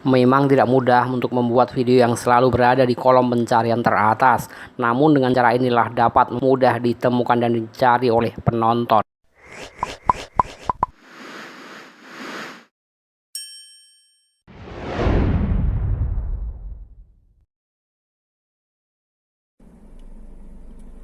Memang tidak mudah untuk membuat video yang selalu berada di kolom pencarian teratas, namun dengan cara inilah dapat mudah ditemukan dan dicari oleh penonton.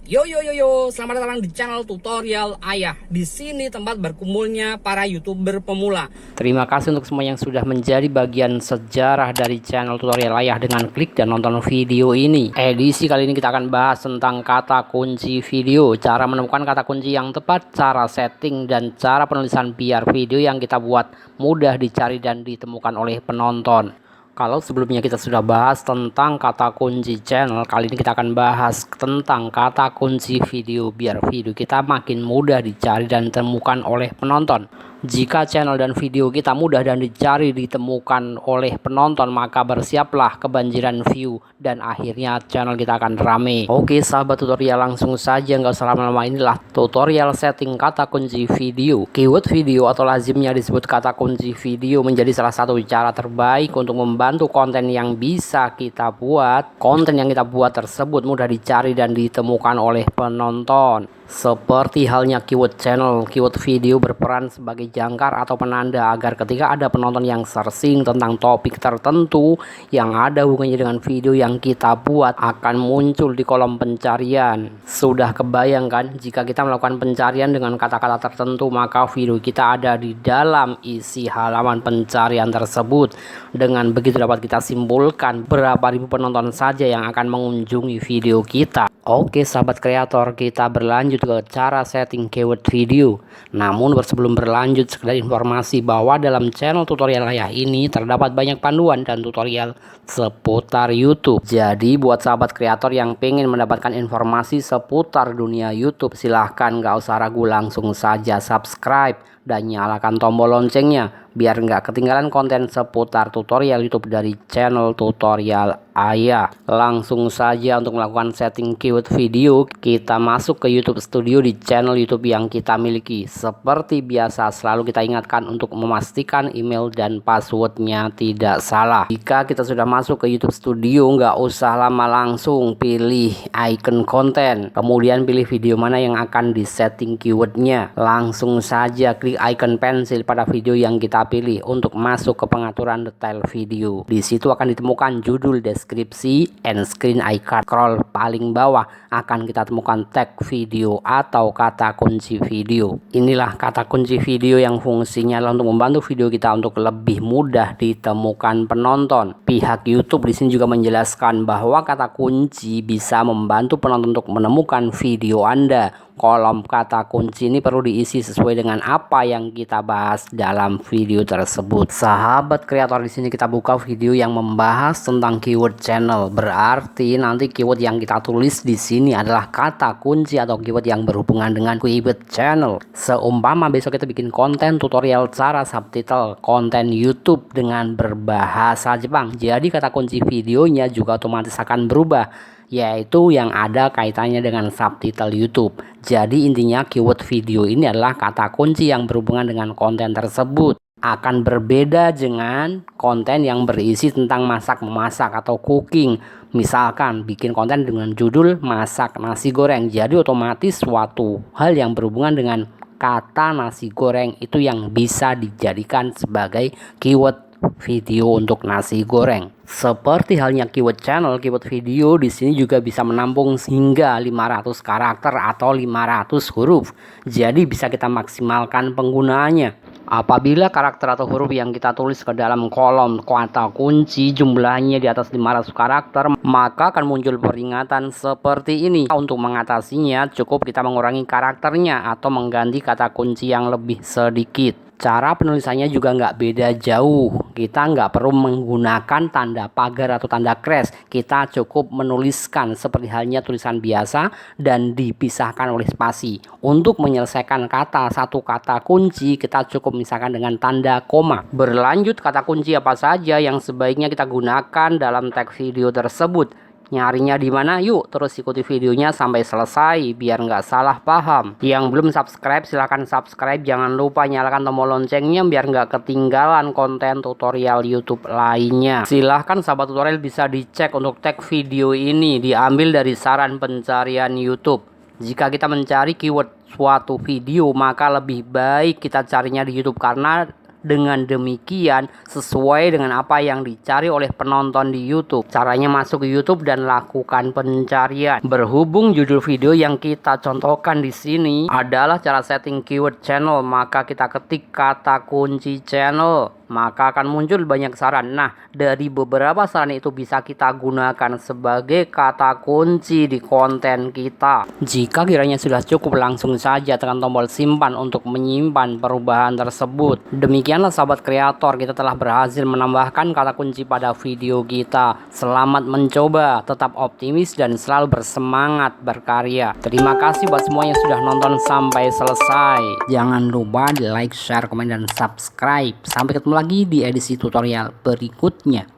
Yo yo yo yo, selamat datang di channel tutorial Ayah. Di sini tempat berkumpulnya para YouTuber pemula. Terima kasih untuk semua yang sudah menjadi bagian sejarah dari channel tutorial Ayah dengan klik dan nonton video ini. Edisi kali ini kita akan bahas tentang kata kunci video, cara menemukan kata kunci yang tepat, cara setting dan cara penulisan biar video yang kita buat mudah dicari dan ditemukan oleh penonton. Kalau sebelumnya kita sudah bahas tentang kata kunci channel, kali ini kita akan bahas tentang kata kunci video biar video kita makin mudah dicari dan ditemukan oleh penonton. Jika channel dan video kita mudah dan dicari ditemukan oleh penonton, maka bersiaplah kebanjiran view dan akhirnya channel kita akan rame. Oke sahabat tutorial, langsung saja nggak usah lama-lama, inilah tutorial setting kata kunci video. Keyword video atau lazimnya disebut kata kunci video menjadi salah satu cara terbaik untuk membantu konten yang bisa kita buat. Konten yang kita buat tersebut mudah dicari dan ditemukan oleh penonton. Seperti halnya keyword channel, keyword video berperan sebagai jangkar atau penanda agar ketika ada penonton yang searching tentang topik tertentu yang ada hubungannya dengan video yang kita buat akan muncul di kolom pencarian. Sudah kebayang kan, jika kita melakukan pencarian dengan kata-kata tertentu maka video kita ada di dalam isi halaman pencarian tersebut. Dengan begitu dapat kita simpulkan berapa ribu penonton saja yang akan mengunjungi video kita. Oke sahabat kreator, kita berlanjut ke cara setting keyword video. Namun sebelum berlanjut, sekedar informasi bahwa dalam channel tutorial Ayah ini terdapat banyak panduan dan tutorial seputar YouTube. Jadi buat sahabat kreator yang pengen mendapatkan informasi seputar dunia YouTube, silahkan gak usah ragu, langsung saja subscribe dan nyalakan tombol loncengnya biar nggak ketinggalan konten seputar tutorial YouTube dari channel tutorial Ayah. Langsung saja untuk melakukan setting keyword video, kita masuk ke YouTube Studio di channel YouTube yang kita miliki. Seperti biasa selalu kita ingatkan untuk memastikan email dan passwordnya tidak salah. Jika kita sudah masuk ke YouTube Studio, nggak usah lama, langsung pilih icon konten, kemudian pilih video mana yang akan disetting keywordnya. Langsung saja klik icon pensil pada video yang kita pilih untuk masuk ke pengaturan detail video. Di situ akan ditemukan judul, deskripsi, and screen icon. Scroll paling bawah akan kita temukan tag video atau kata kunci video. Inilah kata kunci video yang fungsinya adalah untuk membantu video kita untuk lebih mudah ditemukan penonton. Pihak YouTube di sini juga menjelaskan bahwa kata kunci bisa membantu penonton untuk menemukan video Anda. Kolom kata kunci ini perlu diisi sesuai dengan apa yang kita bahas dalam video tersebut. Sahabat kreator, di sini kita buka video yang membahas tentang keyword channel. Berarti nanti keyword yang kita tulis di sini adalah kata kunci atau keyword yang berhubungan dengan keyword channel. Seumpama besok kita bikin konten tutorial cara subtitle konten YouTube dengan berbahasa Jepang, jadi kata kunci videonya juga otomatis akan berubah, yaitu yang ada kaitannya dengan subtitle YouTube. Jadi intinya keyword video ini adalah kata kunci yang berhubungan dengan konten tersebut. Akan berbeda dengan konten yang berisi tentang masak-memasak atau cooking. Misalkan bikin konten dengan judul masak nasi goreng, jadi otomatis suatu hal yang berhubungan dengan kata nasi goreng itu yang bisa dijadikan sebagai keyword video untuk nasi goreng. Seperti halnya keyword channel, keyword video di sini juga bisa menampung hingga 500 karakter atau 500 huruf. Jadi bisa kita maksimalkan penggunaannya. Apabila karakter atau huruf yang kita tulis ke dalam kolom kata kunci jumlahnya di atas 500 karakter, maka akan muncul peringatan seperti ini. Untuk mengatasinya cukup kita mengurangi karakternya atau mengganti kata kunci yang lebih sedikit. Cara penulisannya juga nggak beda jauh. Kita nggak perlu menggunakan tanda pagar atau tanda crash. Kita cukup menuliskan seperti halnya tulisan biasa dan dipisahkan oleh spasi. Untuk menyelesaikan satu kata kunci, kita cukup misalkan dengan tanda koma. Berlanjut, kata kunci apa saja yang sebaiknya kita gunakan dalam tag video tersebut. Nyarinya di mana? Yuk terus ikuti videonya sampai selesai biar nggak salah paham. Yang belum subscribe silahkan subscribe, jangan lupa nyalakan tombol loncengnya biar nggak ketinggalan konten tutorial YouTube lainnya. Silahkan sahabat tutorial bisa dicek untuk tag video ini diambil dari saran pencarian YouTube. Jika kita mencari keyword suatu video maka lebih baik kita carinya di YouTube, karena dengan demikian sesuai dengan apa yang dicari oleh penonton di YouTube. Caranya masuk ke YouTube dan lakukan pencarian. Berhubung judul video yang kita contohkan di sini adalah cara setting keyword channel, maka kita ketik kata kunci channel, maka akan muncul banyak saran. Nah, dari beberapa saran itu bisa kita gunakan sebagai kata kunci di konten kita. Jika kiranya sudah cukup, langsung saja tekan tombol simpan untuk menyimpan perubahan tersebut. Demikianlah sahabat kreator, kita telah berhasil menambahkan kata kunci pada video kita. Selamat mencoba, tetap optimis dan selalu bersemangat berkarya. Terima kasih buat semua yang sudah nonton sampai selesai. Jangan lupa di like, share, komen, dan subscribe. Sampai ketemu lagi di edisi tutorial berikutnya.